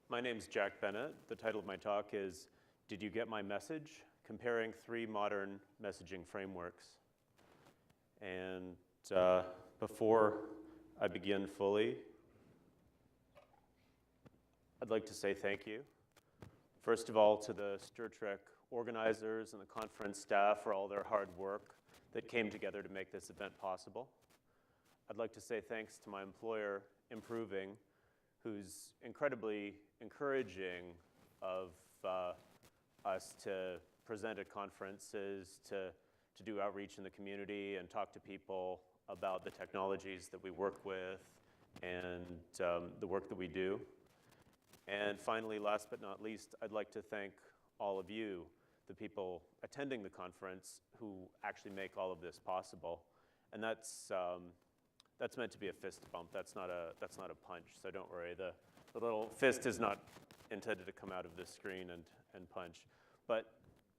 My name's Jack Bennett. The title of my talk is, Did You Get My Message? Comparing 3 modern messaging frameworks. And before I begin fully, I'd like to say thank you. First of all, to the Stir Trek organizers and the conference staff for all their hard work that came together to make this event possible. I'd like to say thanks to my employer, Improving, who's incredibly encouraging of us to present at conferences, to do outreach in the community and talk to people about the technologies that we work with and the work that we do. And finally, last but not least, I'd like to thank all of you, the people attending the conference who actually make all of this possible. And that's meant to be a fist bump. That's not a punch, so don't worry. The little fist is not intended to come out of this screen and punch. But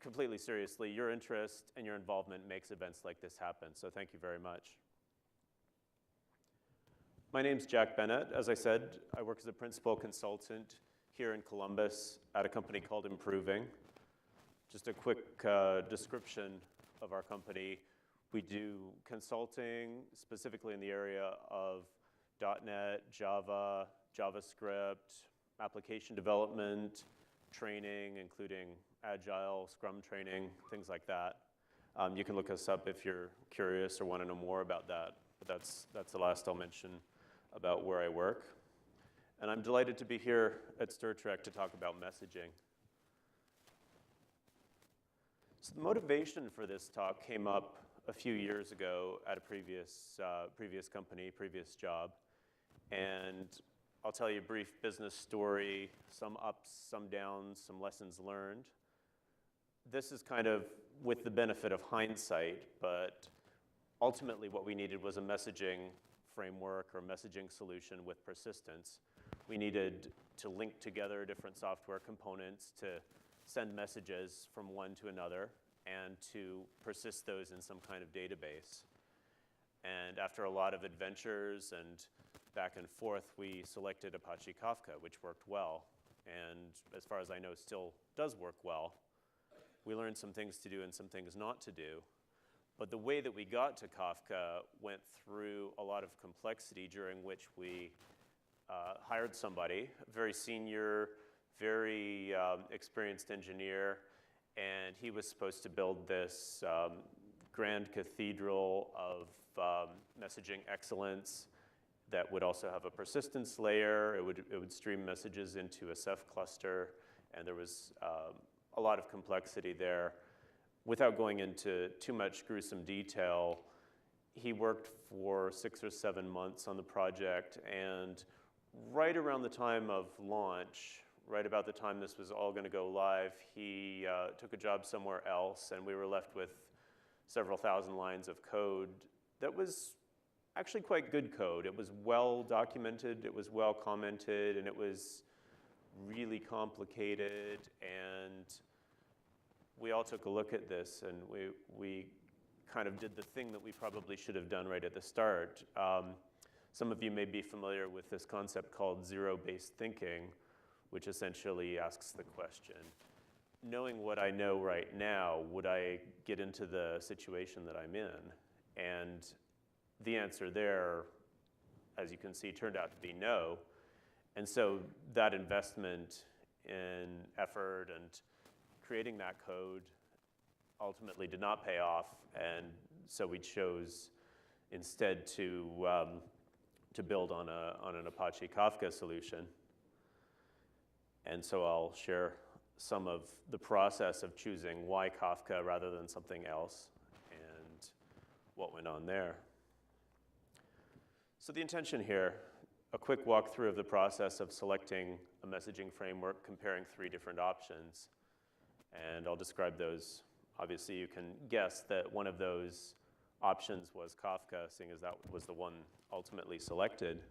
completely seriously, your interest and your involvement makes events like this happen, so thank you very much. My name's Jack Bennett. As I said, I work as a principal consultant here in Columbus at a company called Improving. Just a quick description of our company. We do consulting specifically in the area of .NET, Java, JavaScript, application development, training, including Agile, Scrum training, things like that. You can look us up if you're curious or want to know more about that. But that's the last I'll mention about where I work. And I'm delighted to be here at Stir Trek to talk about messaging. So the motivation for this talk came up a few years ago at a previous company, previous job. And I'll tell you a brief business story, some ups, some downs, some lessons learned. This is kind of with the benefit of hindsight, but ultimately what we needed was a messaging framework or messaging solution with persistence. We needed to link together different software components to send messages from one to another and to persist those in some kind of database. And after a lot of adventures and back and forth, we selected Apache Kafka, which worked well, and as far as I know, still does work well. We learned some things to do and some things not to do. But the way that we got to Kafka went through a lot of complexity, during which we hired somebody, a very senior, very experienced engineer, and he was supposed to build this grand cathedral of messaging excellence that would also have a persistence layer. It would stream messages into a Ceph cluster, and there was a lot of complexity there. Without going into too much gruesome detail, he worked for 6 or 7 months on the project, and right around the time of launch, right about the time this was all going to go live, he took a job somewhere else, and we were left with several thousand lines of code that was actually quite good code. It was well documented, it was well commented, and it was really complicated. And we all took a look at this, and we kind of did the thing that we probably should have done right at the start. Some of you may be familiar with this concept called zero-based thinking, which essentially asks the question, knowing what I know right now, would I get into the situation that I'm in? And the answer there, as you can see, turned out to be no. And so that investment in effort and creating that code ultimately did not pay off. And so we chose instead to build on an Apache Kafka solution. And so I'll share some of the process of choosing why Kafka rather than something else and what went on there. So the intention here, a quick walkthrough of the process of selecting a messaging framework, comparing 3 different options. And I'll describe those. Obviously, you can guess that one of those options was Kafka, seeing as that was the one ultimately selected.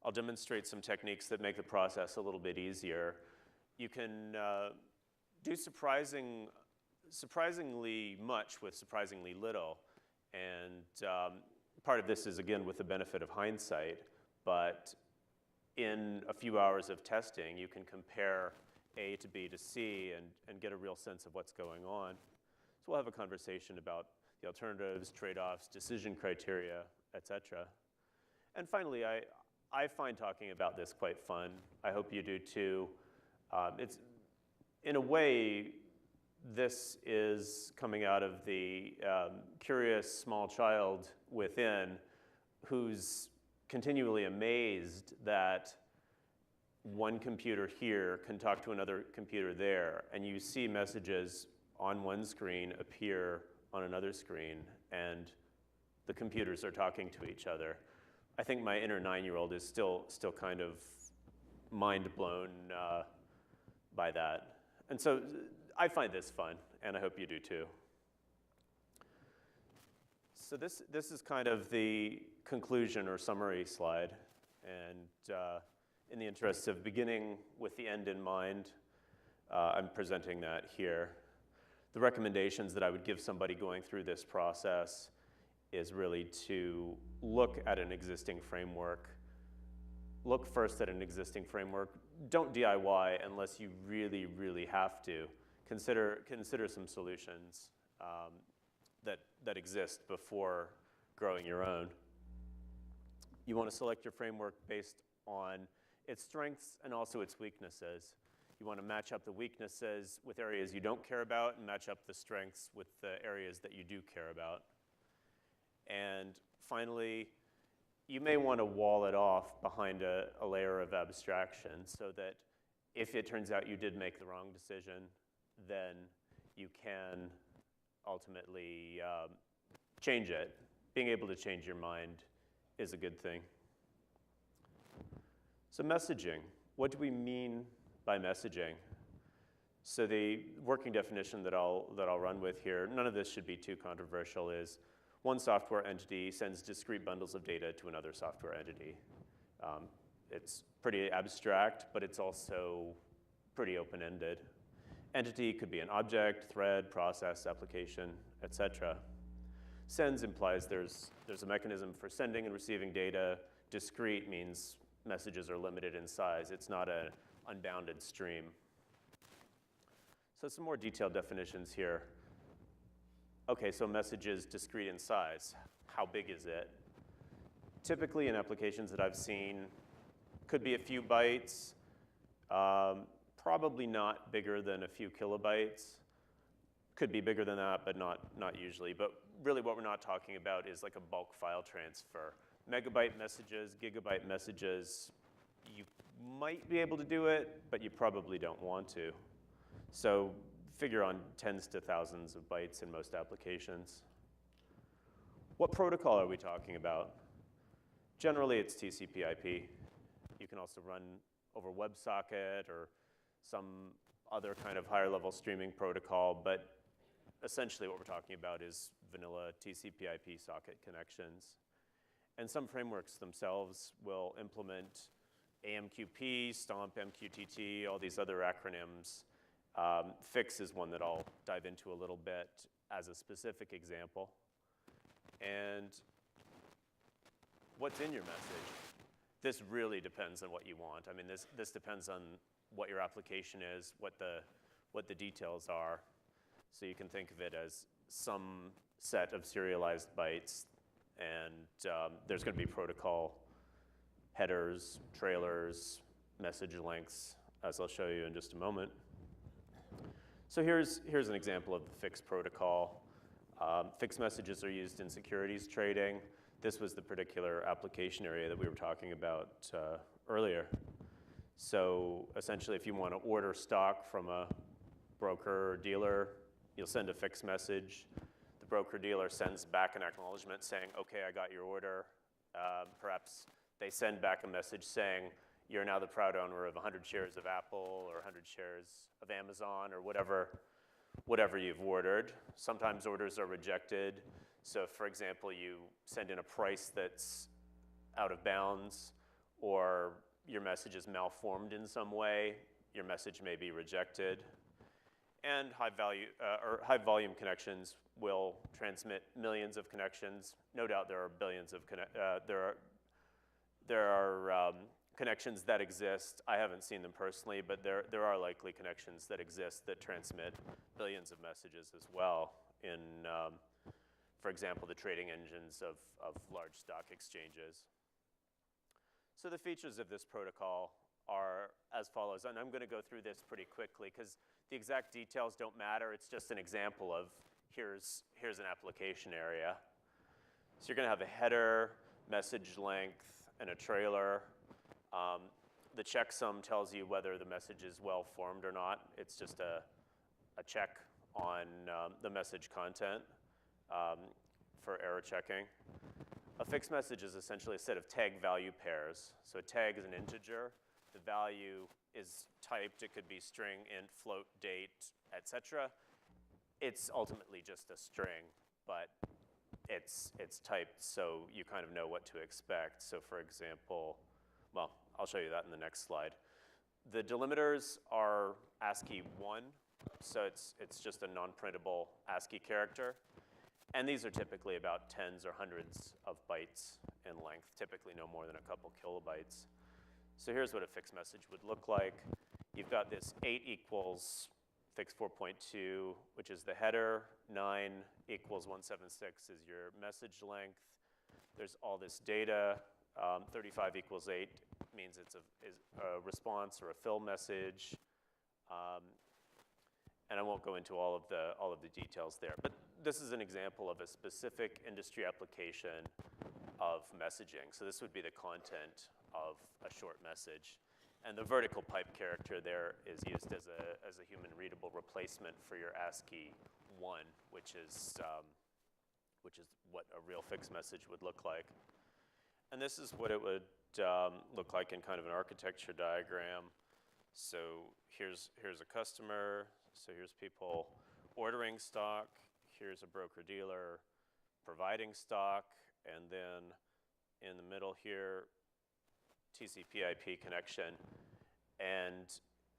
I'll demonstrate some techniques that make the process a little bit easier. You can do surprisingly much with surprisingly little. And part of this is, again, with the benefit of hindsight. But in a few hours of testing, you can compare A to B to C and get a real sense of what's going on. So we'll have a conversation about the alternatives, trade-offs, decision criteria, et cetera. And finally, I find talking about this quite fun. I hope you do too. It's, in a way, this is coming out of the curious small child within who's continually amazed that one computer here can talk to another computer there, and you see messages on one screen appear on another screen, and the computers are talking to each other. I think my inner 9-year-old is still kind of mind blown by that. And so I find this fun, and I hope you do too. So this is kind of the conclusion or summary slide. And in the interest of beginning with the end in mind, I'm presenting that here. The recommendations that I would give somebody going through this process is really to look at an existing framework. Look first at an existing framework. Don't DIY unless you really, really have to. Consider some solutions that exist before growing your own. You want to select your framework based on its strengths and also its weaknesses. You want to match up the weaknesses with areas you don't care about and match up the strengths with the areas that you do care about. And finally, you may want to wall it off behind a layer of abstraction so that if it turns out you did make the wrong decision, then you can ultimately change it. Being able to change your mind is a good thing. So messaging, what do we mean by messaging? So the working definition that I'll run with here, none of this should be too controversial, is one software entity sends discrete bundles of data to another software entity. It's pretty abstract, but it's also pretty open-ended. Entity could be an object, thread, process, application, et cetera. Sends implies there's a mechanism for sending and receiving data. Discrete means messages are limited in size. It's not an unbounded stream. So some more detailed definitions here. Okay, so message is discrete in size. How big is it? Typically in applications that I've seen, could be a few bytes, probably not bigger than a few kilobytes. Could be bigger than that, but not usually. But really what we're not talking about is like a bulk file transfer. Megabyte messages, gigabyte messages, you might be able to do it, but you probably don't want to. So figure on tens to thousands of bytes in most applications. What protocol are we talking about? Generally, it's TCP/IP. You can also run over WebSocket or some other kind of higher level streaming protocol, but essentially what we're talking about is vanilla TCP/IP socket connections. And some frameworks themselves will implement AMQP, STOMP, MQTT, all these other acronyms. Fix is one that I'll dive into a little bit as a specific example. And what's in your message? This really depends on what you want. I mean, this depends on what your application is, what the details are. So you can think of it as some set of serialized bytes, and there's going to be protocol headers, trailers, message lengths, as I'll show you in just a moment. So here's an example of the FIX protocol. FIX messages are used in securities trading. This was the particular application area that we were talking about earlier. So essentially, if you want to order stock from a broker or dealer, you'll send a FIX message. The broker-dealer sends back an acknowledgement saying, okay, I got your order. Perhaps they send back a message saying, you're now the proud owner of 100 shares of Apple or 100 shares of Amazon or whatever you've ordered. Sometimes orders are rejected. So for example, you send in a price that's out of bounds, or your message is malformed in some way, your message may be rejected. And high volume connections will transmit millions of connections. No doubt there are billions of connections that exist. I haven't seen them personally, but there are likely connections that exist that transmit billions of messages as well in, for example, the trading engines of large stock exchanges. So the features of this protocol are as follows, and I'm going to go through this pretty quickly because the exact details don't matter. It's just an example of here's an application area. So you're going to have a header, message length, and a trailer. The checksum tells you whether the message is well formed or not. It's just a check on the message content for error checking. A fixed message is essentially a set of tag value pairs. So a tag is an integer. The value is typed. It could be string, int, float, date, etc. It's ultimately just a string, but it's typed so you kind of know what to expect. So for example, well, I'll show you that in the next slide. The delimiters are ASCII 1, so it's just a non-printable ASCII character. And these are typically about tens or hundreds of bytes in length, typically no more than a couple kilobytes. So here's what a fixed message would look like. You've got this 8 equals fixed 4.2, which is the header. 9 equals 176 is your message length. There's all this data. 35 equals 8 means it's a response or a fill message. And I won't go into all of the details there. But this is an example of a specific industry application of messaging. So this would be the content of a short message. And the vertical pipe character there is used as a human readable replacement for your ASCII 1, which is what a real fixed message would look like. And this is what it would look like in kind of an architecture diagram. So here's a customer. So here's people ordering stock. Here's a broker-dealer providing stock. And then in the middle here, TCP/IP connection. And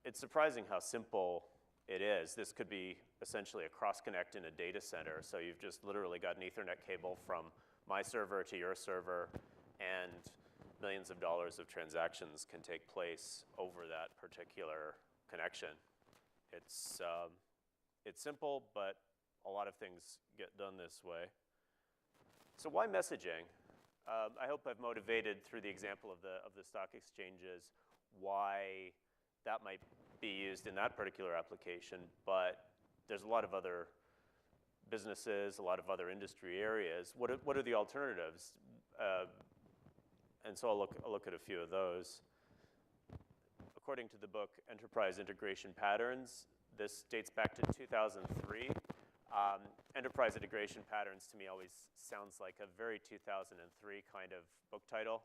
it's surprising how simple it is. This could be essentially a cross-connect in a data center. So you've just literally got an Ethernet cable from my server to your server, and millions of dollars of transactions can take place over that particular connection. It's simple, but a lot of things get done this way. So why messaging? I hope I've motivated through the example of the stock exchanges why that might be used in that particular application, but there's a lot of other businesses, a lot of other industry areas. What are the alternatives? And so I'll look at a few of those. According to the book Enterprise Integration Patterns, this dates back to 2003. Enterprise integration patterns to me always sounds like a very 2003 kind of book title.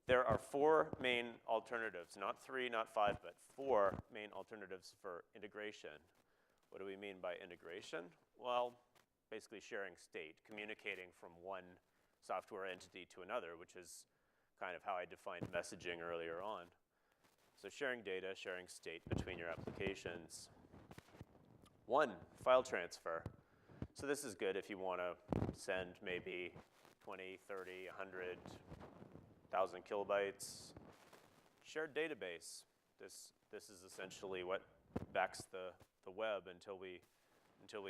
There are 4 main alternatives, not 3, not 5, but 4 main alternatives for integration. What do we mean by integration? Well, basically sharing state, communicating from one software entity to another, which is kind of how I defined messaging earlier on. So sharing data, sharing state between your applications. 1, file transfer. So this is good if you want to send maybe 20, 30, 100, 1,000 kilobytes. Shared database. This is essentially what backs the web until we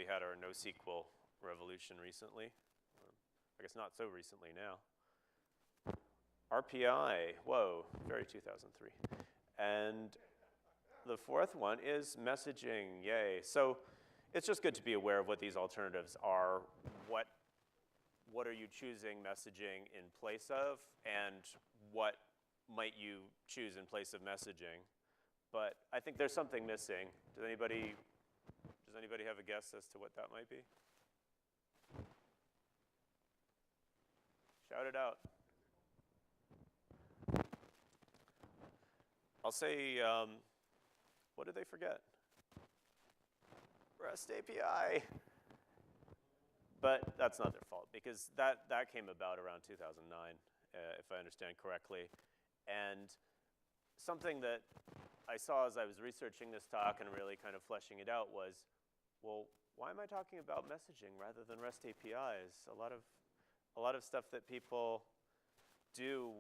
had our NoSQL revolution recently. I guess not so recently now. RPI, whoa, very 2003. And the 4th one is messaging, yay. So it's just good to be aware of what these alternatives are. What are you choosing messaging in place of, and what might you choose in place of messaging? But I think there's something missing. Does anybody have a guess as to what that might be? Shout it out. I'll say, what did they forget? REST API. But that's not their fault, because that came about around 2009, if I understand correctly. And something that I saw as I was researching this talk and really kind of fleshing it out was, well, why am I talking about messaging rather than REST APIs? A lot of stuff that people do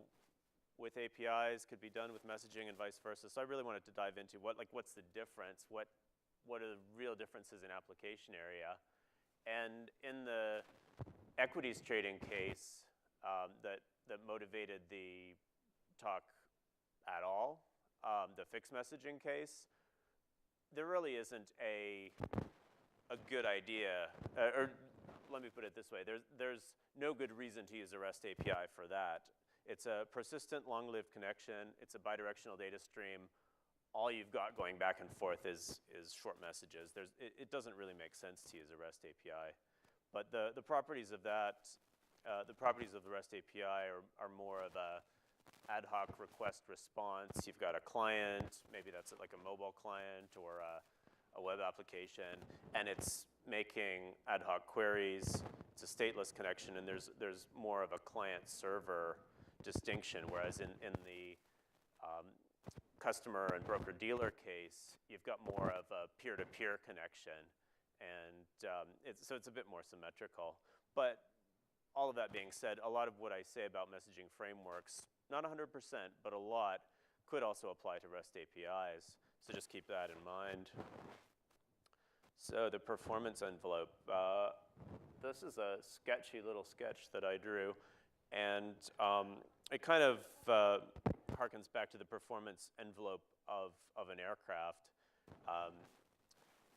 with APIs could be done with messaging and vice versa. So I really wanted to dive into what's the difference? What are the real differences in application area? And in the equities trading case that motivated the talk at all, the fixed messaging case, there really isn't a good idea, or let me put it this way, there's no good reason to use a REST API for that. It's a persistent, long-lived connection. It's a bidirectional data stream. All you've got going back and forth is short messages. It doesn't really make sense to use a REST API. But the properties of that, the properties of the REST API are more of a ad hoc request response. You've got a client, maybe that's like a mobile client or a web application, and it's making ad hoc queries. It's a stateless connection, and there's more of a client-server distinction, whereas in the customer and broker-dealer case, you've got more of a peer-to-peer connection, and so it's a bit more symmetrical. But all of that being said, a lot of what I say about messaging frameworks, not 100%, but a lot, could also apply to REST APIs. So just keep that in mind. So the performance envelope. This is a sketchy little sketch that I drew. And it kind of harkens back to the performance envelope of an aircraft.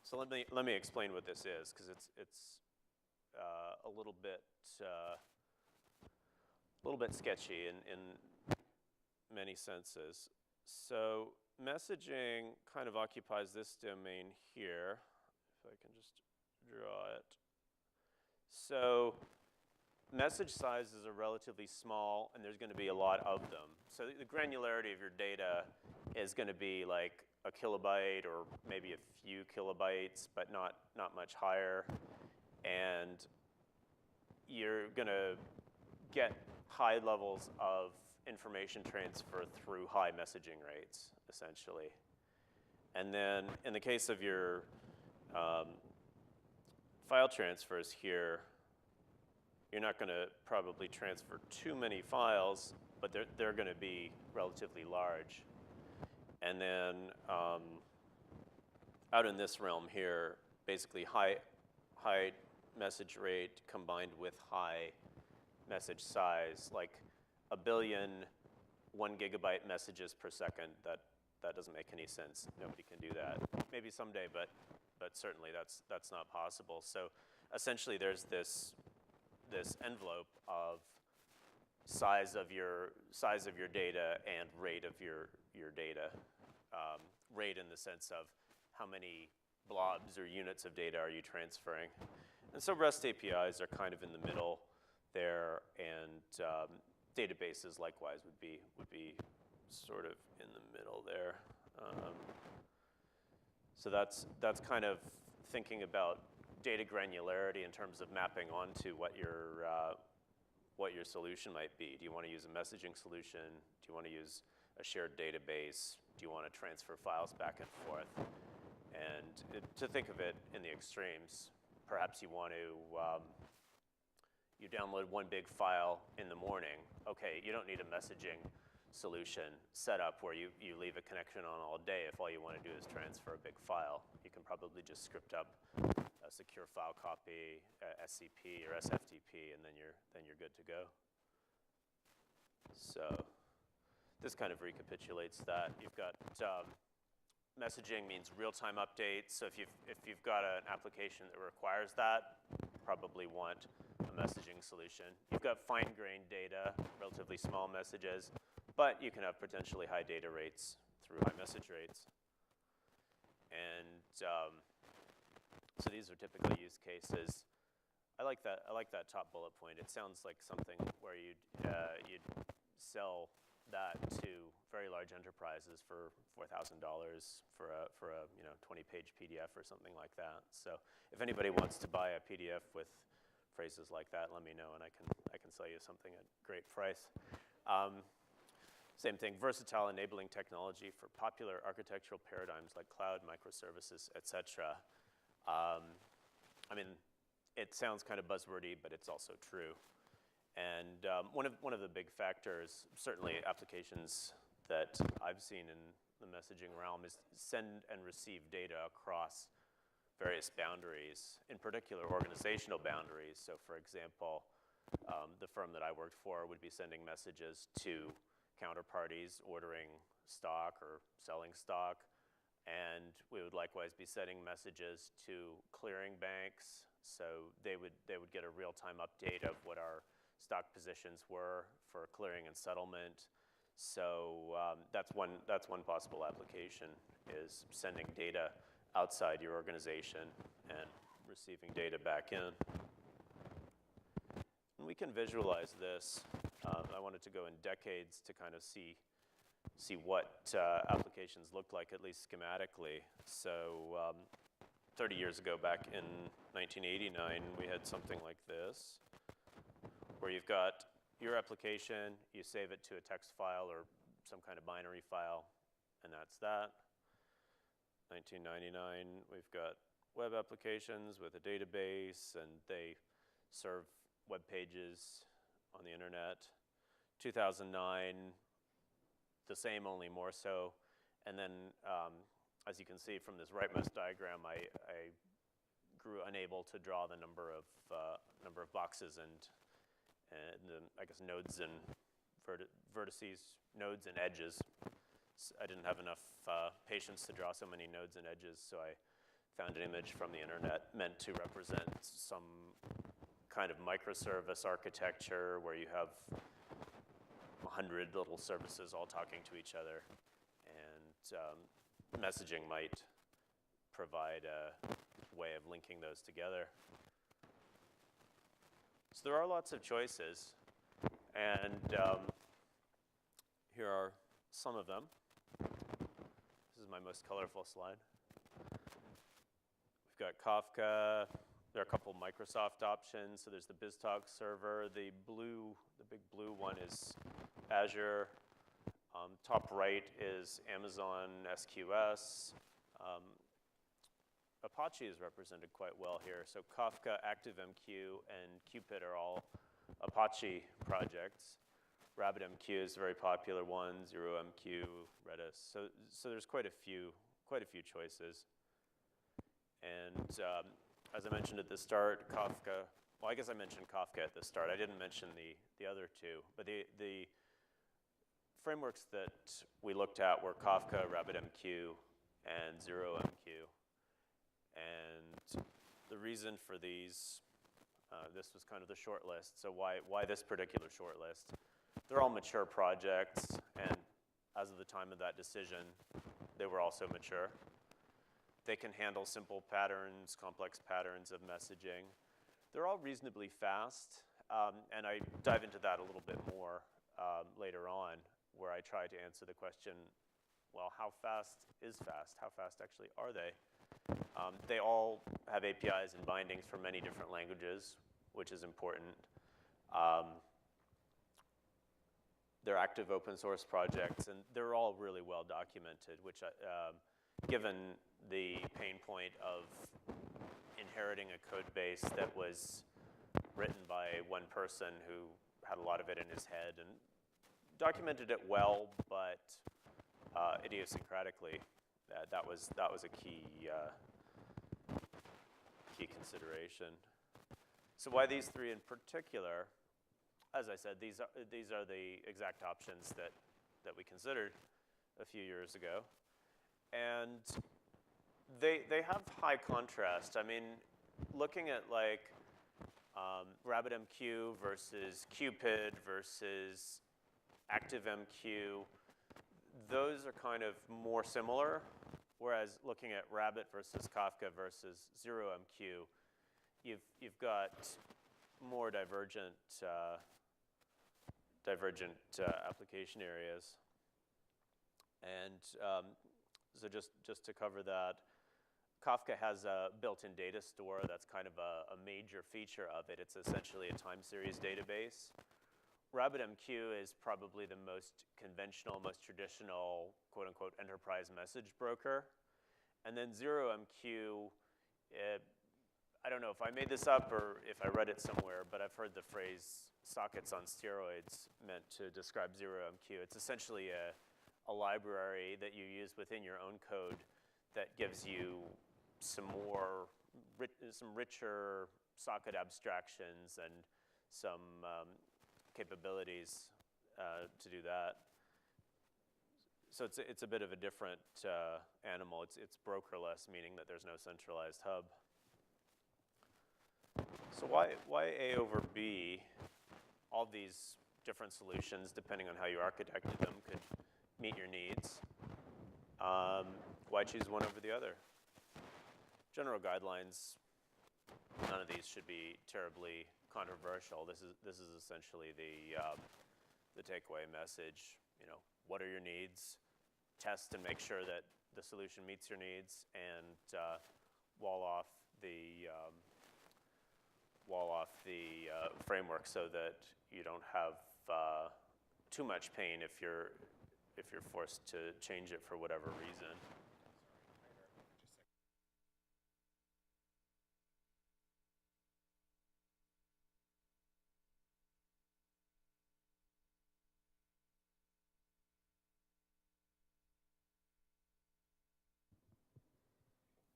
So let me explain what this is, because it's a little bit sketchy in many senses. So messaging kind of occupies this domain here. If I can just draw it. So message sizes are relatively small, and there's going to be a lot of them. So the granularity of your data is going to be like a kilobyte or maybe a few kilobytes, but not much higher. And you're going to get high levels of information transfer through high messaging rates, essentially. And then in the case of your file transfers here, you're not going to probably transfer too many files, but they're going to be relatively large. And then out in this realm here, basically high message rate combined with high message size, like 1 billion 1 gigabyte messages per second. That doesn't make any sense. Nobody can do that. Maybe someday, but certainly that's not possible. So essentially, there's this envelope of size of your data and rate of your data. Rate in the sense of how many blobs or units of data are you transferring. And so REST APIs are kind of in the middle there, and databases likewise would be sort of in the middle there. So that's kind of thinking about data granularity in terms of mapping onto what your solution might be. Do you want to use a messaging solution? Do you want to use a shared database? Do you want to transfer files back and forth? And to think of it in the extremes, perhaps you want to you download one big file in the morning. Okay, you don't need a messaging solution set up where you leave a connection on all day if all you want to do is transfer a big file. You can probably just script up a secure file copy, SCP or SFTP, and then you're good to go. So this kind of recapitulates that. You've got messaging means real-time updates. So if you've got an application that requires that, probably want a messaging solution. You've got fine-grained data, relatively small messages, but you can have potentially high data rates through high message rates. And so these are typical use cases. I like that top bullet point. It sounds like something where you'd sell that to very large enterprises for $4,000 for a 20-page PDF or something like that. So if anybody wants to buy a PDF with phrases like that, let me know, and I can sell you something at great price. Same thing, versatile enabling technology for popular architectural paradigms like cloud, microservices, et cetera. I mean, it sounds kind of buzzwordy, but it's also true. And one of the big factors, certainly applications that I've seen in the messaging realm, is send and receive data across various boundaries, in particular organizational boundaries. So for example, the firm that I worked for would be sending messages to counterparties ordering stock or selling stock. And we would likewise be sending messages to clearing banks. So they would get a real-time update of what our stock positions were for clearing and settlement. So that's one possible application, is sending data outside your organization and receiving data back in. And we can visualize this. I wanted to go in decades to kind of see what applications look like, at least schematically. So 30 years ago, back in 1989, we had something like this, where you've got your application, you save it to a text file or some kind of binary file, and that's that. 1999, we've got web applications with a database, and they serve web pages on the internet. 2009, the same, only more so. And then, as you can see from this rightmost diagram, I grew unable to draw the number of boxes and I guess nodes and vertices, nodes and edges. I didn't have enough patience to draw so many nodes and edges, so I found an image from the internet meant to represent some kind of microservice architecture where you have 100 little services all talking to each other, and messaging might provide a way of linking those together. So there are lots of choices, and here are some of them. This is my most colorful slide. We've got Kafka. There are a couple Microsoft options. So there's the BizTalk server. The big blue one is Azure. Top right is Amazon SQS. Apache is represented quite well here. So Kafka, RabbitMQ, and Cupid are all Apache projects. RabbitMQ is a very popular one, ZeroMQ, Redis. So there's quite a few choices. And as I mentioned at the start, Kafka, well, I guess I mentioned Kafka at the start. I didn't mention the other two. But the frameworks that we looked at were Kafka, RabbitMQ, and ZeroMQ. And the reason for these, this was kind of the short list. So why this particular short list? They're all mature projects, and as of the time of that decision, they were also mature. They can handle simple patterns, complex patterns of messaging. They're all reasonably fast, and I dive into that a little bit more later on, where I try to answer the question, well, how fast is fast? How fast actually are they? They all have APIs and bindings for many different languages, which is important. They're active open source projects, and they're all really well documented, which given the pain point of inheriting a code base that was written by one person who had a lot of it in his head and documented it well, but idiosyncratically, that was a key consideration. So why these three in particular? As I said, these are the exact options that we considered a few years ago, and they have high contrast. I mean, looking at like RabbitMQ versus Cupid versus ActiveMQ, those are kind of more similar, whereas looking at Rabbit versus Kafka versus ZeroMQ, you've got more divergent application areas. And so just to cover that, Kafka has a built-in data store. That's kind of a major feature of it. It's essentially a time series database. RabbitMQ is probably the most conventional, most traditional, quote-unquote, enterprise message broker. And then ZeroMQ, I don't know if I made this up or if I read it somewhere, but I've heard the phrase sockets on steroids meant to describe ZeroMQ. It's essentially a library that you use within your own code that gives you some richer socket abstractions and some capabilities to do that. So it's a bit of a different animal. It's brokerless, meaning that there's no centralized hub. So why A over B? All these different solutions, depending on how you architected them, could meet your needs. Why choose one over the other? General guidelines, none of these should be terribly controversial. This is essentially the takeaway message. You know, what are your needs? Test and make sure that the solution meets your needs, and wall off the framework so that you don't have too much pain if you're forced to change it for whatever reason.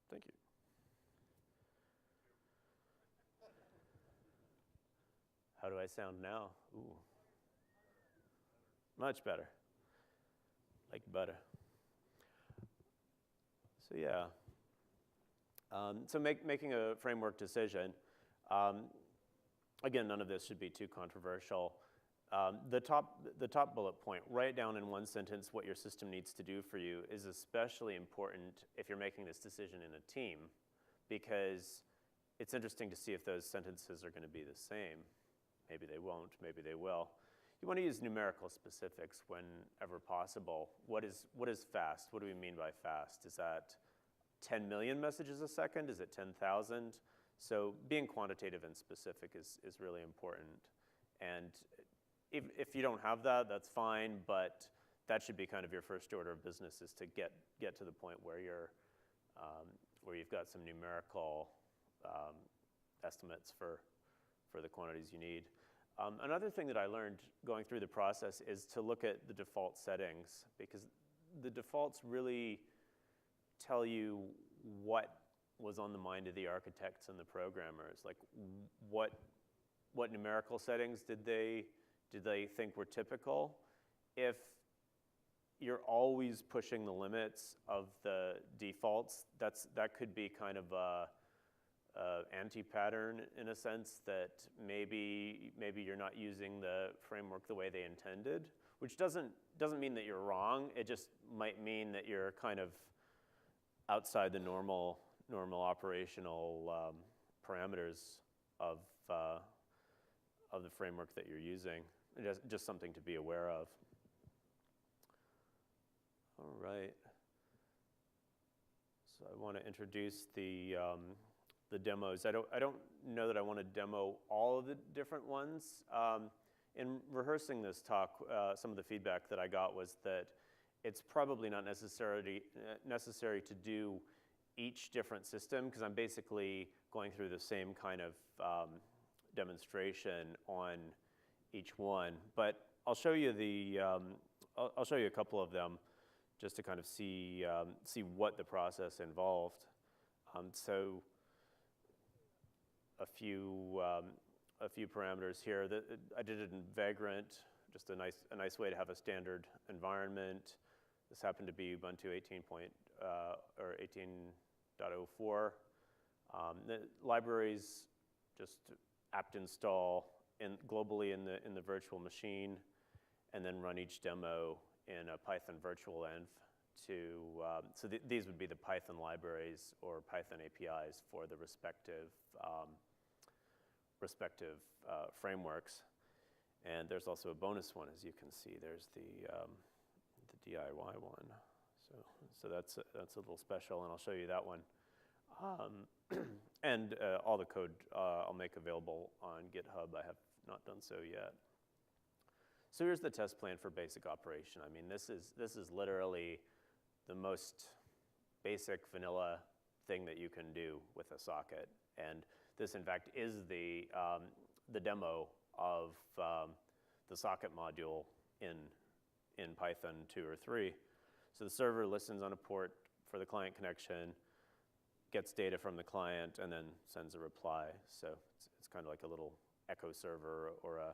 Thank you. How do I sound now? Ooh. Much better. Like butter. So yeah. So making a framework decision. Again, none of this should be too controversial. The top bullet point, write down in one sentence what your system needs to do for you, is especially important if you're making this decision in a team, because it's interesting to see if those sentences are going to be the same. Maybe they won't, maybe they will. You want to use numerical specifics whenever possible. What is fast? What do we mean by fast? Is that 10 million messages a second? Is it 10,000? So being quantitative and specific is really important. And if you don't have that, that's fine, but that should be kind of your first order of business, is to get to the point where you've got some numerical estimates for the quantities you need. Another thing that I learned going through the process is to look at the default settings, because the defaults really tell you what was on the mind of the architects and the programmers. Like what numerical settings did they think were typical? If you're always pushing the limits of the defaults, that could be kind of a anti-pattern in a sense, that maybe you're not using the framework the way they intended, which doesn't mean that you're wrong. It just might mean that you're kind of outside the normal operational parameters of the framework that you're using. Just something to be aware of. All right. So I want to introduce the demos. I don't know that I want to demo all of the different ones. In rehearsing this talk, some of the feedback that I got was that it's probably not necessary to do each different system, because I'm basically going through the same kind of demonstration on each one. But I'll show you I'll show you a couple of them just to kind of see what the process involved. So a few parameters here. I did it in Vagrant, just a nice way to have a standard environment. This happened to be Ubuntu 18.04. The libraries, just apt install globally in the virtual machine, and then run each demo in a Python virtual env so these would be the Python libraries or Python APIs for the respective frameworks. And there's also a bonus one, as you can see. There's the DIY one. So that's a little special, and I'll show you that one. And all the code I'll make available on GitHub. I have not done so yet. So here's the test plan for basic operation. I mean, this is literally the most basic vanilla thing that you can do with a socket. And this, in fact, is the demo of the socket module in Python 2 or 3. So the server listens on a port for the client connection, gets data from the client, and then sends a reply. So it's kind of like a little echo server or a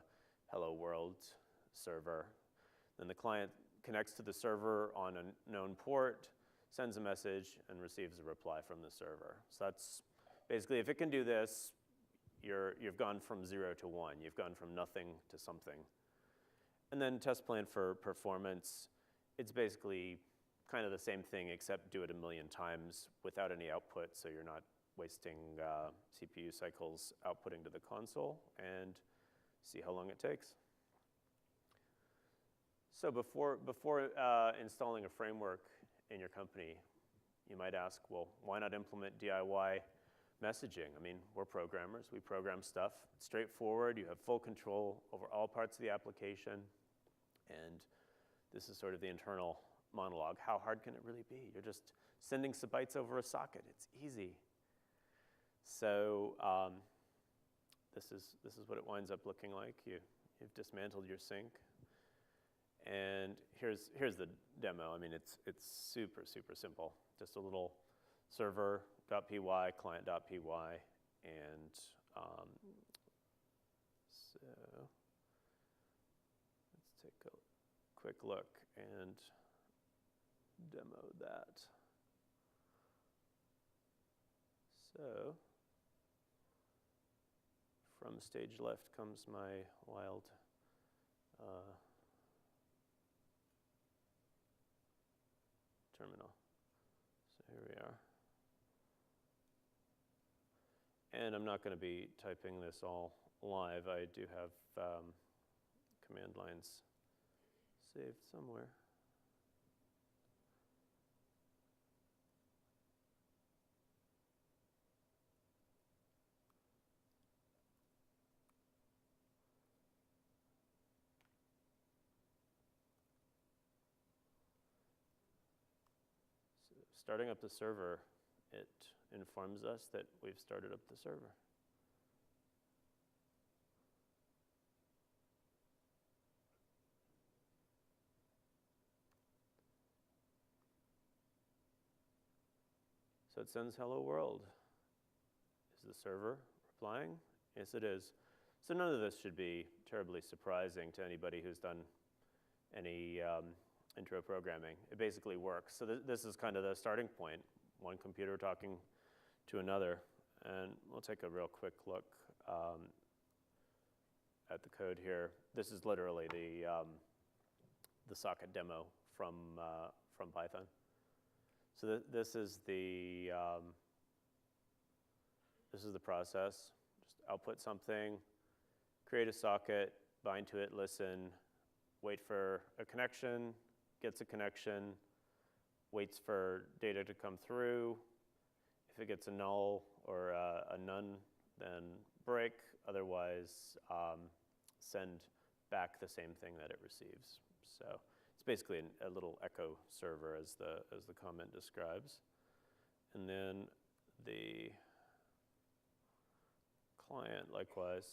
hello world server. Then the client connects to the server on a known port, sends a message, and receives a reply from the server. So that's basically, if it can do this, you've gone from 0 to 1. You've gone from nothing to something. And then test plan for performance. It's basically kind of the same thing, except do it 1,000,000 times without any output, so you're not wasting CPU cycles outputting to the console, and see how long it takes. So before installing a framework in your company, you might ask, well, why not implement DIY messaging? I mean, we're programmers. We program stuff. It's straightforward. You have full control over all parts of the application. And this is sort of the internal monologue. How hard can it really be? You're just sending some bytes over a socket. It's easy. So this is what it winds up looking like. You've dismantled your sync. And here's the demo. I mean, it's super, super simple. Just a little server.py, client.py, and so let's take a quick look and demo that. So from stage left comes my wild terminal. So here we are. And I'm not going to be typing this all live. I do have command lines saved somewhere. So starting up the server, it informs us that we've started up the server. So it sends hello world. Is the server replying? Yes, it is. So none of this should be terribly surprising to anybody who's done any intro programming. It basically works. So this is kind of the starting point. One computer talking to another. And we'll take a real quick look at the code here. This is literally the socket demo from Python. So this is the process. Just output something, create a socket, bind to it, listen, wait for a connection, gets a connection, waits for data to come through. If it gets a null or a none, then break. Otherwise, send back the same thing that it receives. So it's basically a little echo server, as the comment describes. And then the client, likewise,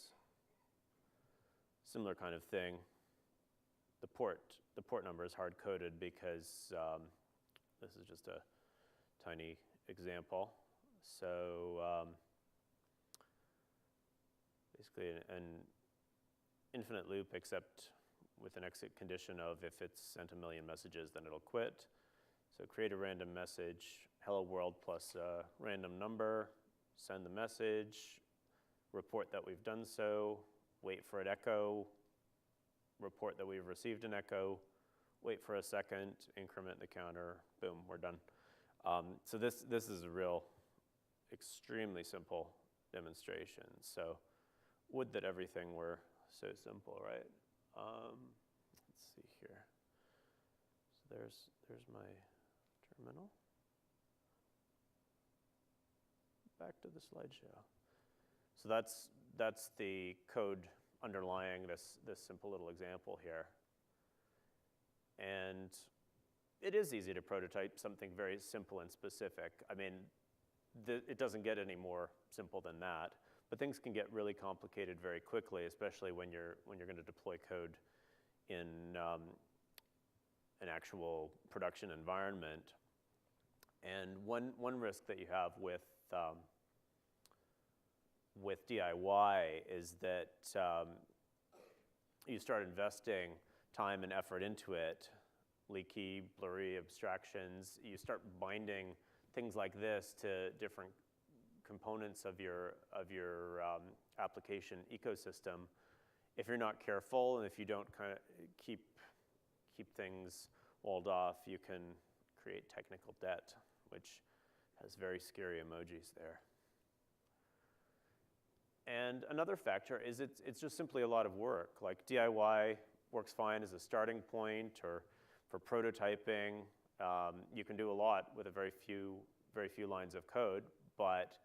similar kind of thing. The port number is hard-coded because this is just a tiny example. So basically an infinite loop, except with an exit condition of if it's sent 1,000,000 messages, then it'll quit. So create a random message, hello world plus a random number, send the message, report that we've done so, wait for an echo, report that we've received an echo, wait for a second, increment the counter, boom, we're done. So this is a real extremely simple demonstration. So would that everything were so simple, right? Let's see here. So there's my terminal. Back to the slideshow. So that's the code underlying this simple little example here. And it is easy to prototype something very simple and specific. I mean, it doesn't get any more simple than that. But things can get really complicated very quickly, especially when you're going to deploy code in an actual production environment. And one risk that you have with DIY is that you start investing time and effort into it, leaky, blurry abstractions. You start binding things like this to different components of your application ecosystem. If you're not careful and if you don't kind of keep things walled off, you can create technical debt, which has very scary emojis there. And another factor is it's just simply a lot of work. Like DIY works fine as a starting point or for prototyping. You can do a lot with a very few lines of code, but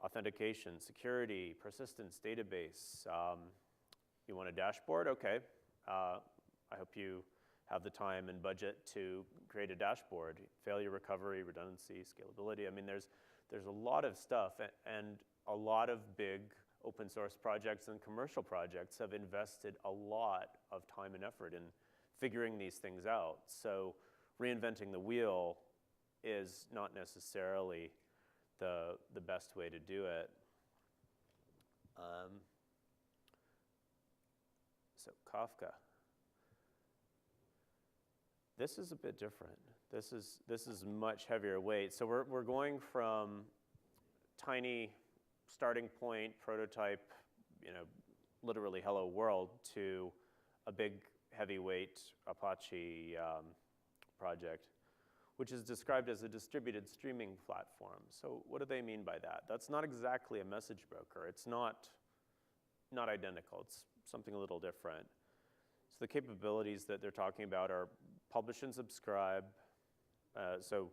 authentication, security, persistence, database. You want a dashboard? Okay. I hope you have the time and budget to create a dashboard. Failure recovery, redundancy, scalability. I mean, there's a lot of stuff, and a lot of big open source projects and commercial projects have invested a lot of time and effort in figuring these things out. So reinventing the wheel is not necessarily the best way to do it. So Kafka. This is a bit different. This is much heavier weight. So we're going from tiny starting point, prototype, literally hello world, to a big heavyweight Apache project, which is described as a distributed streaming platform. So what do they mean by that? That's not exactly a message broker. It's not identical. It's something a little different. So the capabilities that they're talking about are publish and subscribe. So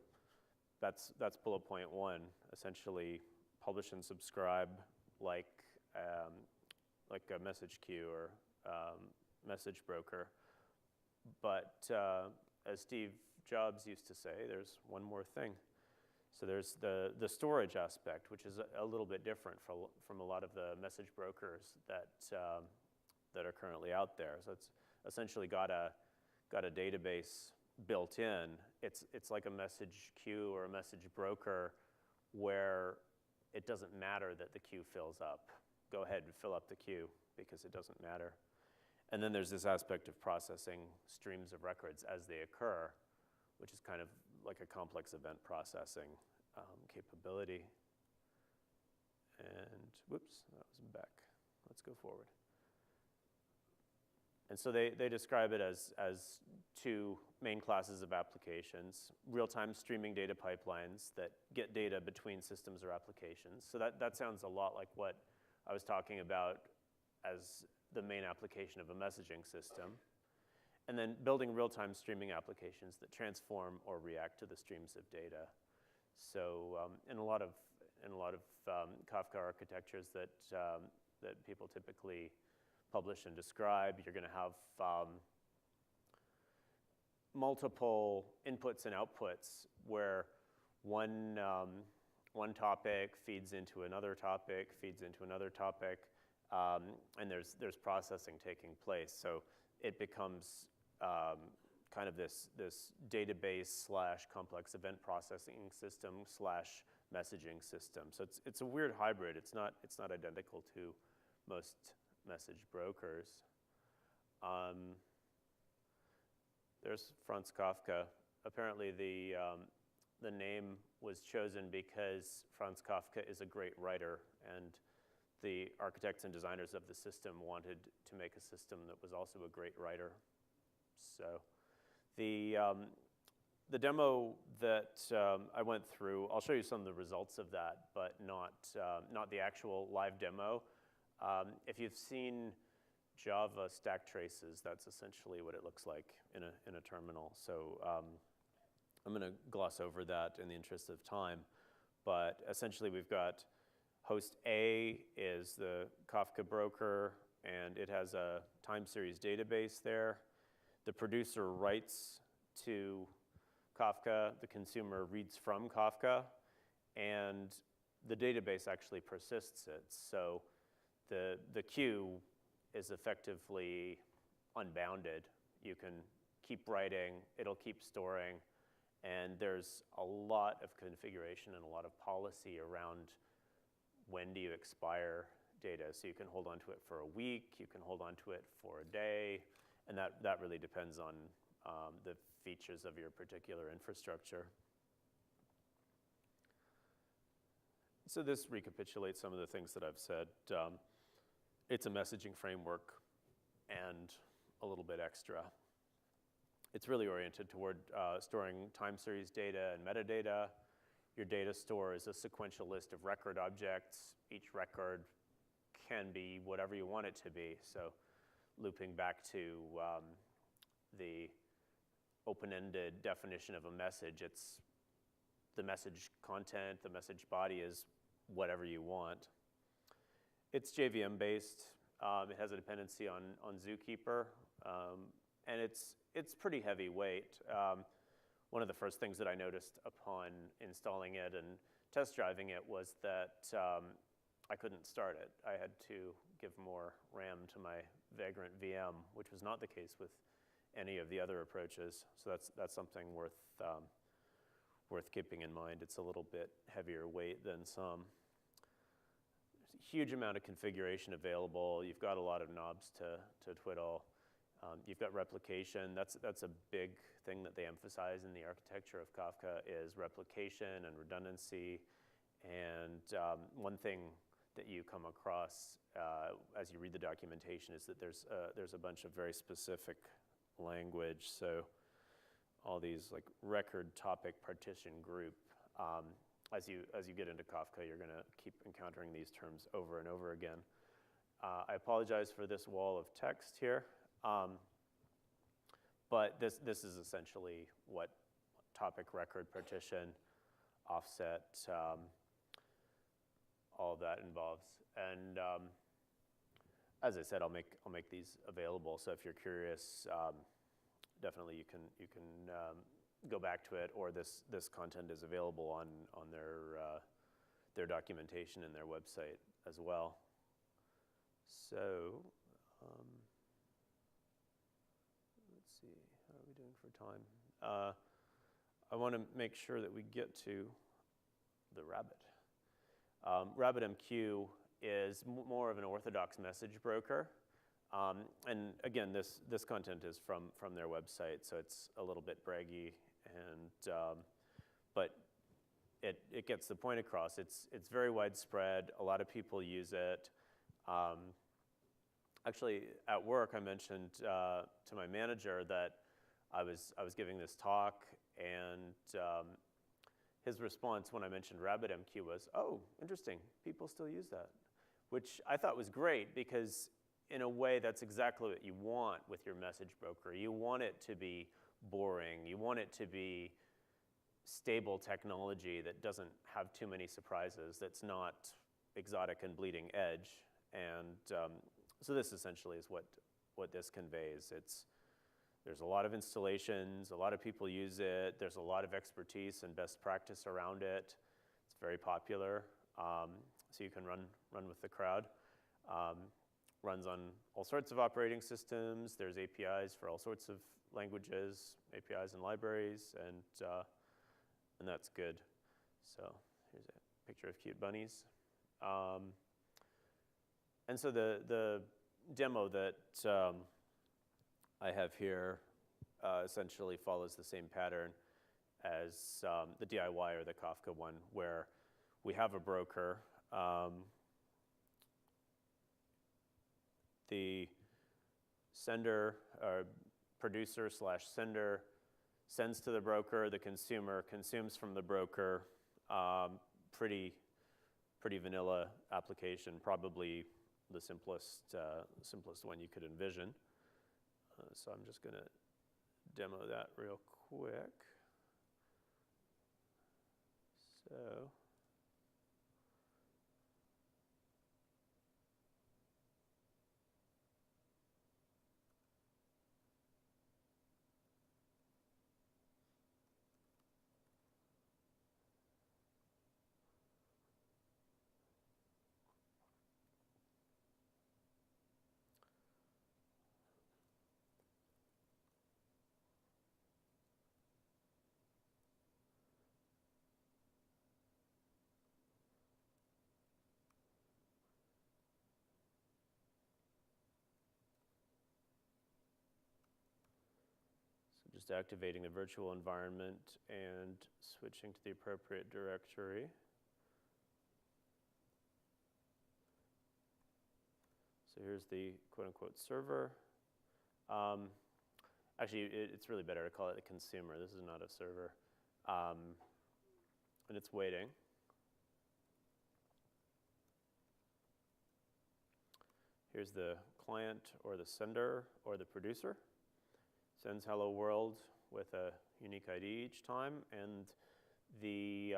that's bullet point one, essentially publish and subscribe like a message queue or message broker. But as Steve Jobs used to say, there's one more thing. So there's the storage aspect, which is a little bit different from a lot of the message brokers that are currently out there. So it's essentially got a database built in. It's like a message queue or a message broker where it doesn't matter that the queue fills up. Go ahead and fill up the queue because it doesn't matter. And then there's this aspect of processing streams of records as they occur, which is kind of like a complex event processing capability. And whoops, that was back. Let's go forward. And so they describe it as two main classes of applications: real-time streaming data pipelines that get data between systems or applications. So that sounds a lot like what I was talking about as the main application of a messaging system. And then building real-time streaming applications that transform or react to the streams of data. So in a lot of Kafka architectures that people typically publish and describe, you're going to have multiple inputs and outputs where one topic feeds into another topic, and there's processing taking place. So it becomes kind of this database / complex event processing system / messaging system. So it's a weird hybrid. It's not identical to most message brokers. There's Franz Kafka. Apparently the name was chosen because Franz Kafka is a great writer, and the architects and designers of the system wanted to make a system that was also a great writer. So the demo that I went through, I'll show you some of the results of that, but not the actual live demo. If you've seen Java stack traces, that's essentially what it looks like in a terminal. So I'm going to gloss over that in the interest of time. But essentially, we've got host A is the Kafka broker, and it has a time series database there. The producer writes to Kafka. The consumer reads from Kafka. And the database actually persists it. So the queue is effectively unbounded. You can keep writing, it'll keep storing, and there's a lot of configuration and a lot of policy around when do you expire data. So you can hold on to it for a week, you can hold on to it for a day, and that really depends on the features of your particular infrastructure. So this recapitulates some of the things that I've said. It's a messaging framework and a little bit extra. It's really oriented toward storing time series data and metadata. Your data store is a sequential list of record objects. Each record can be whatever you want it to be. So looping back to the open-ended definition of a message, it's the message content, the message body is whatever you want. It's JVM based. It has a dependency on Zookeeper, and it's pretty heavyweight. One of the first things that I noticed upon installing it and test driving it was that I couldn't start it. I had to give more RAM to my Vagrant VM, which was not the case with any of the other approaches. So that's something worth keeping in mind. It's a little bit heavier weight than some. There's a huge amount of configuration available. You've got a lot of knobs to twiddle. You've got replication. That's a big thing that they emphasize in the architecture of Kafka is replication and redundancy. And one thing that you come across as you read the documentation is that there's a bunch of very specific language. So all these like record topic partition group. As you get into Kafka, you're going to keep encountering these terms over and over again. I apologize for this wall of text here. But this is essentially what topic record partition, offset, all of that involves. And as I said, I'll make these available. So if you're curious, definitely you can go back to it, or this content is available on their documentation and their website as well. So. Let's see, how are we doing for time? I want to make sure that we get to the Rabbit. RabbitMQ is more of an orthodox message broker. And again, this content is from their website, so it's a little bit braggy, and but it gets the point across. It's very widespread. A lot of people use it. Actually, at work, I mentioned to my manager that I was giving this talk, and his response when I mentioned RabbitMQ was, "Oh, interesting. People still use that," which I thought was great because, in a way, that's exactly what you want with your message broker. You want it to be boring. You want it to be stable technology that doesn't have too many surprises. That's not exotic and bleeding edge, and so this essentially is what this conveys. There's a lot of installations, a lot of people use it, there's a lot of expertise and best practice around it. It's very popular, so you can run with the crowd. Runs on all sorts of operating systems. There's APIs for all sorts of languages, APIs and libraries, and that's good. So here's a picture of cute bunnies. And so the demo that I have here essentially follows the same pattern as the DIY or the Kafka one, where we have a broker. The sender, or producer/sender, sends to the broker. The consumer consumes from the broker. Pretty vanilla application, probably the simplest one you could envision. So I'm just going to demo that real quick. So Just activating the virtual environment and switching to the appropriate directory. So here's the quote-unquote server. Actually, it's really better to call it a consumer. This is not a server. And it's waiting. Here's the client or the sender or the producer. Sends hello world with a unique ID each time, and the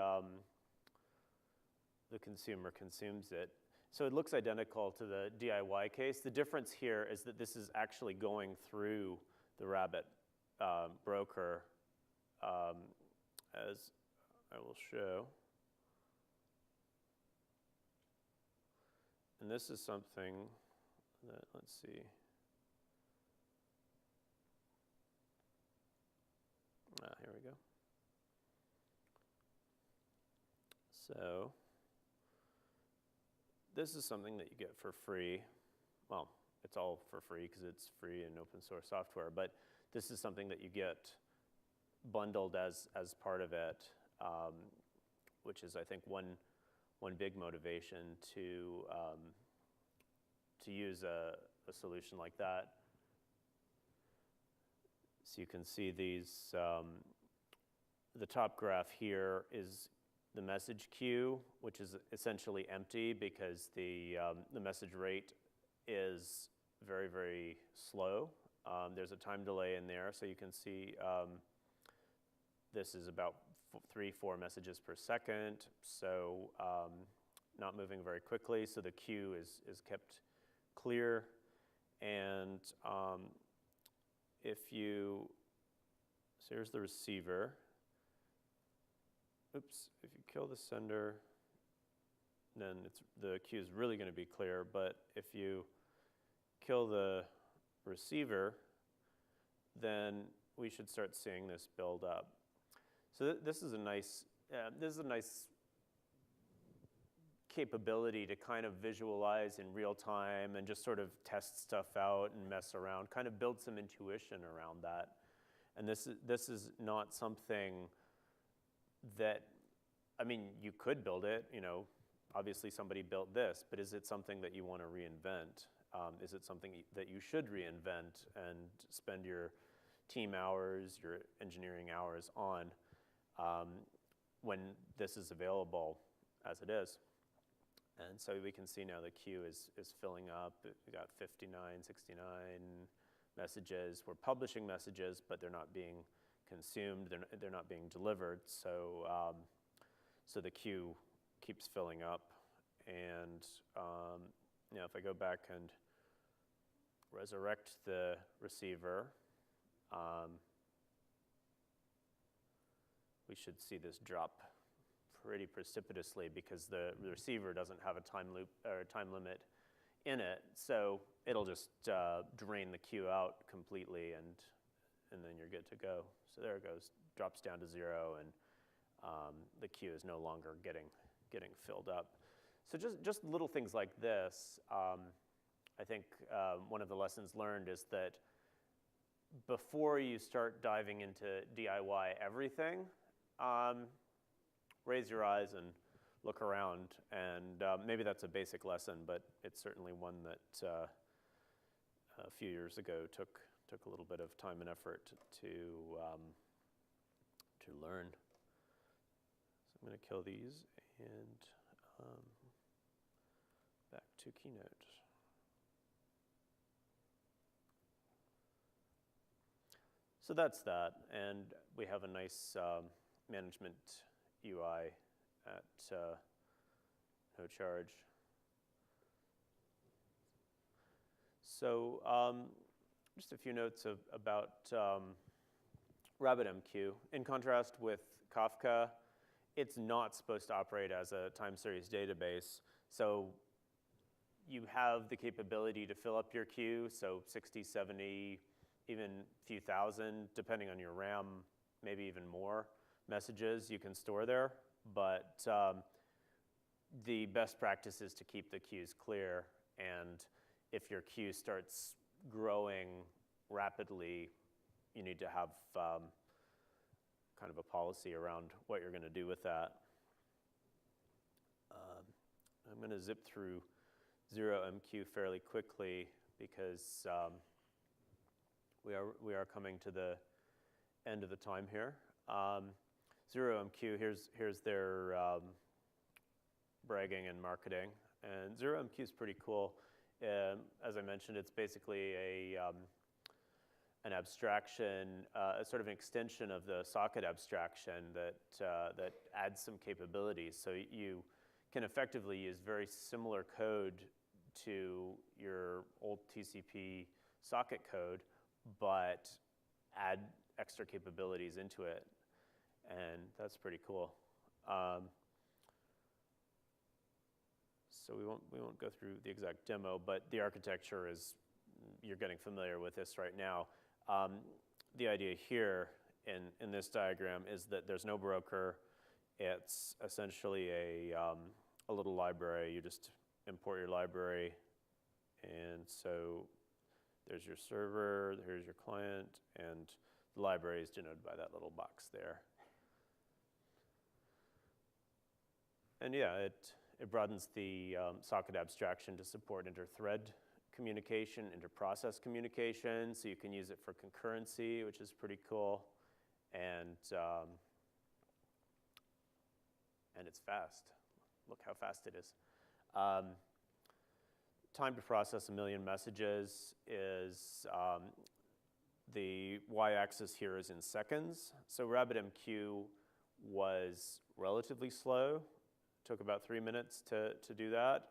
consumer consumes it. So it looks identical to the DIY case. The difference here is that this is actually going through the Rabbit broker, as I will show. And this is something that, let's see. Here we go. So this is something that you get for free. Well, it's all for free because it's free and open source software, but this is something that you get bundled as part of it, which is, I think, one big motivation to use a solution like that. So you can see these, the top graph here is the message queue, which is essentially empty because the message rate is very, very slow. There's a time delay in there, so you can see this is about 3-4 messages per second, so not moving very quickly, so the queue is kept clear. And if you, so here's the receiver. Oops, if you kill the sender, then the queue is really going to be clear, but if you kill the receiver, then we should start seeing this build up. So this is a nice capability to kind of visualize in real time and just sort of test stuff out and mess around, kind of build some intuition around that. And this is not something that, I mean, you could build it, you know, obviously somebody built this, but is it something that you want to reinvent? Is it something that you should reinvent and spend your team hours, your engineering hours on when this is available as it is? And so we can see now the queue is filling up. We got 59, 69 messages. We're publishing messages, but they're not being consumed. They're not being delivered. So so the queue keeps filling up. And now if I go back and resurrect the receiver, we should see this drop pretty precipitously because the receiver doesn't have a time loop or time limit in it, so it'll just drain the queue out completely, and then you're good to go. So there it goes, drops down to 0, and the queue is no longer getting filled up. So just little things like this. I think one of the lessons learned is that before you start diving into DIY everything, raise your eyes and look around, and maybe that's a basic lesson, but it's certainly one that a few years ago took a little bit of time and effort to learn. So I'm going to kill these and back to Keynote. So that's that, and we have a nice management UI at no charge. So just a few notes about RabbitMQ. In contrast with Kafka, it's not supposed to operate as a time series database. So you have the capability to fill up your queue, so 60, 70, even a few thousand, depending on your RAM, maybe even more messages you can store there. But the best practice is to keep the queues clear, and if your queue starts growing rapidly, you need to have kind of a policy around what you're going to do with that. I'm going to zip through ZeroMQ fairly quickly because we are coming to the end of the time here. ZeroMQ, here's their bragging and marketing. And ZeroMQ is pretty cool. As I mentioned, it's basically an abstraction, a sort of an extension of the socket abstraction that adds some capabilities. So you can effectively use very similar code to your old TCP socket code, but add extra capabilities into it. And that's pretty cool. So we won't go through the exact demo, but the architecture is, you're getting familiar with this right now. The idea here in this diagram is that there's no broker. It's essentially a little library. You just import your library, and so there's your server, here's your client, and the library is denoted by that little box there. And yeah, it broadens the socket abstraction to support inter-thread communication, inter-process communication, so you can use it for concurrency, which is pretty cool, and it's fast. Look how fast it is. Time to process 1 million messages is, the y-axis here is in seconds. So RabbitMQ was relatively slow. Took about 3 minutes to do that.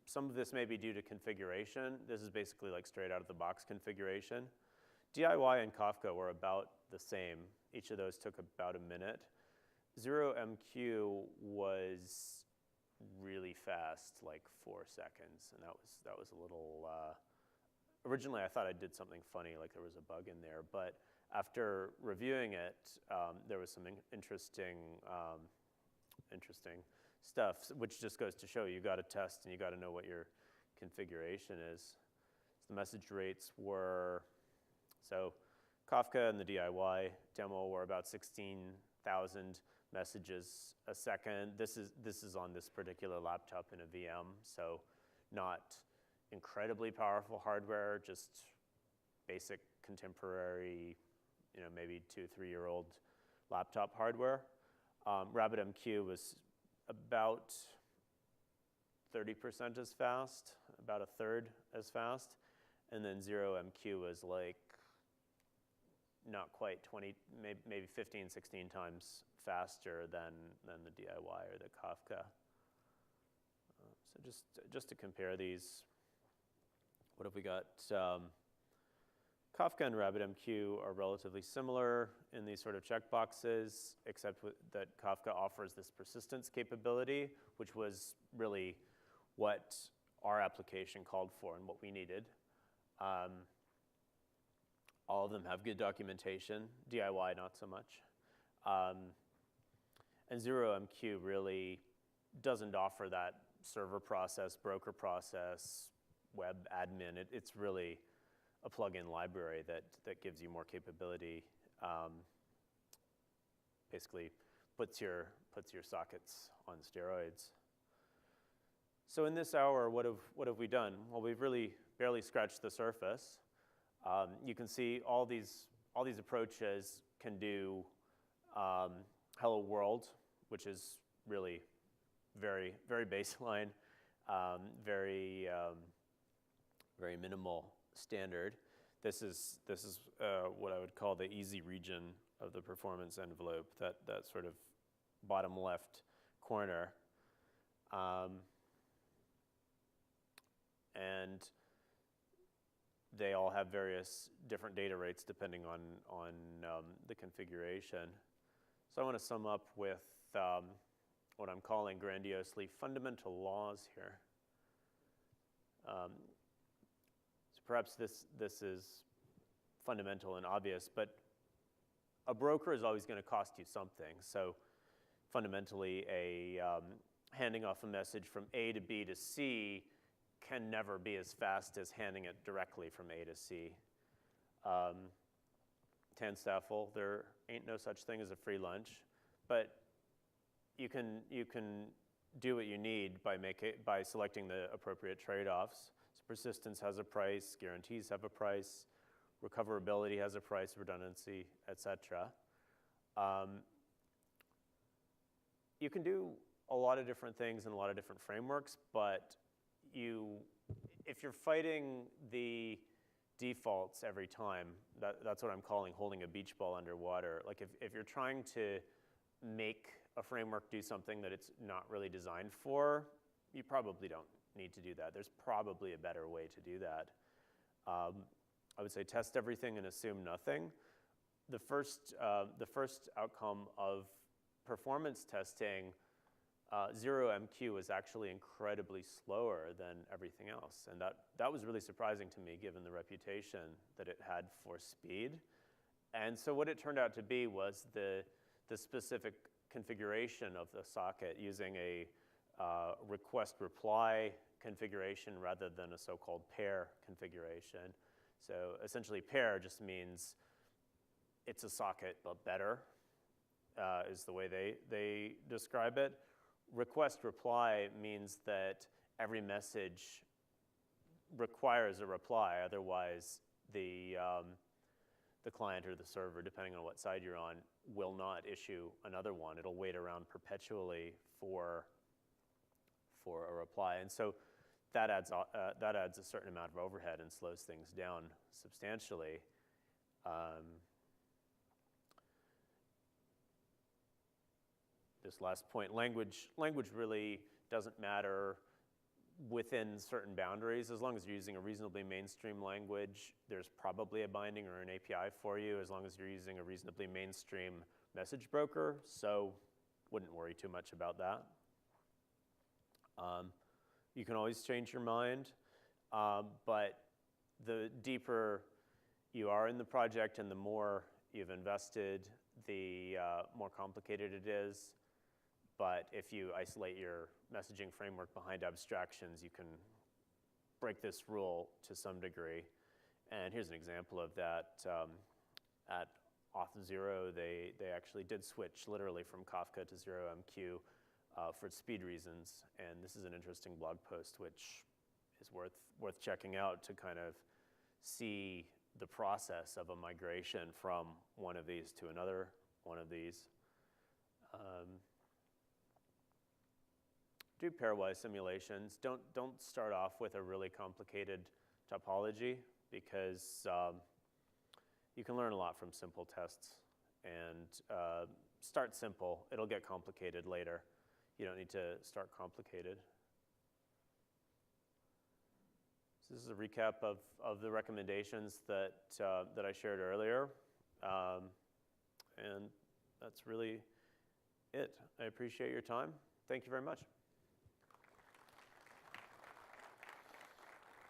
Some of this may be due to configuration. This is basically like straight out of the box configuration. DIY and Kafka were about the same. Each of those took about 1 minute. ZeroMQ was really fast, like 4 seconds, and that was a little. Originally, I thought I did something funny, like there was a bug in there, but after reviewing it, there was some interesting stuff, which just goes to show you got to test and you got to know what your configuration is. So the message rates were, so Kafka and the DIY demo were about 16,000 messages a second. This is on this particular laptop in a VM, so not incredibly powerful hardware, just basic contemporary, maybe 2-3-year-old laptop hardware. RabbitMQ was about 30% as fast, about a third as fast, and then ZeroMQ was like not quite 20, maybe 15, 16 times faster than the DIY or the Kafka. So just to compare these, what have we got? Kafka and RabbitMQ are relatively similar in these sort of checkboxes, except that Kafka offers this persistence capability, which was really what our application called for and what we needed. All of them have good documentation. DIY, not so much. And ZeroMQ really doesn't offer that server process, broker process, web admin. It's really a plug-in library that gives you more capability. Basically, puts your sockets on steroids. So in this hour, what have we done? Well, we've really barely scratched the surface. You can see all these approaches can do hello world, which is really very, very baseline, very minimal standard. This is what I would call the easy region of the performance envelope, that sort of bottom left corner. And they all have various different data rates depending on the configuration. So I want to sum up with what I'm calling grandiosely fundamental laws here. So perhaps this is fundamental and obvious, but a broker is always going to cost you something. So fundamentally, handing off a message from A to B to C can never be as fast as handing it directly from A to C. Tanstaffel. There ain't no such thing as a free lunch, but you can do what you need by selecting the appropriate trade-offs. So persistence has a price, guarantees have a price, recoverability has a price, redundancy, etc. You can do a lot of different things in a lot of different frameworks, but if you're fighting the defaults every time, that's what I'm calling holding a beach ball underwater. Like if you're trying to make a framework do something that it's not really designed for, you probably don't need to do that. There's probably a better way to do that. I would say test everything and assume nothing. The first outcome of performance testing, ZeroMQ was actually incredibly slower than everything else. And that was really surprising to me, given the reputation that it had for speed. And so what it turned out to be was the specific configuration of the socket using a request-reply configuration rather than a so-called pair configuration. So essentially pair just means it's a socket but better, is the way they describe it. Request-reply means that every message requires a reply, otherwise the client or the server, depending on what side you're on, will not issue another one. It'll wait around perpetually for a reply. And so that adds a certain amount of overhead and slows things down substantially. This last point, language really doesn't matter within certain boundaries. As long as you're using a reasonably mainstream language, there's probably a binding or an API for you, as long as you're using a reasonably mainstream message broker, so wouldn't worry too much about that. You can always change your mind, but the deeper you are in the project and the more you've invested, the more complicated it is. But if you isolate your messaging framework behind abstractions, you can break this rule to some degree. And here's an example of that. At Auth0, they actually did switch literally from Kafka to ZeroMQ for speed reasons. And this is an interesting blog post which is worth checking out to kind of see the process of a migration from one of these to another one of these. Do pairwise simulations. Don't start off with a really complicated topology, because you can learn a lot from simple tests. And start simple. It'll get complicated later. You don't need to start complicated. So this is a recap of the recommendations that I shared earlier. And that's really it. I appreciate your time. Thank you very much.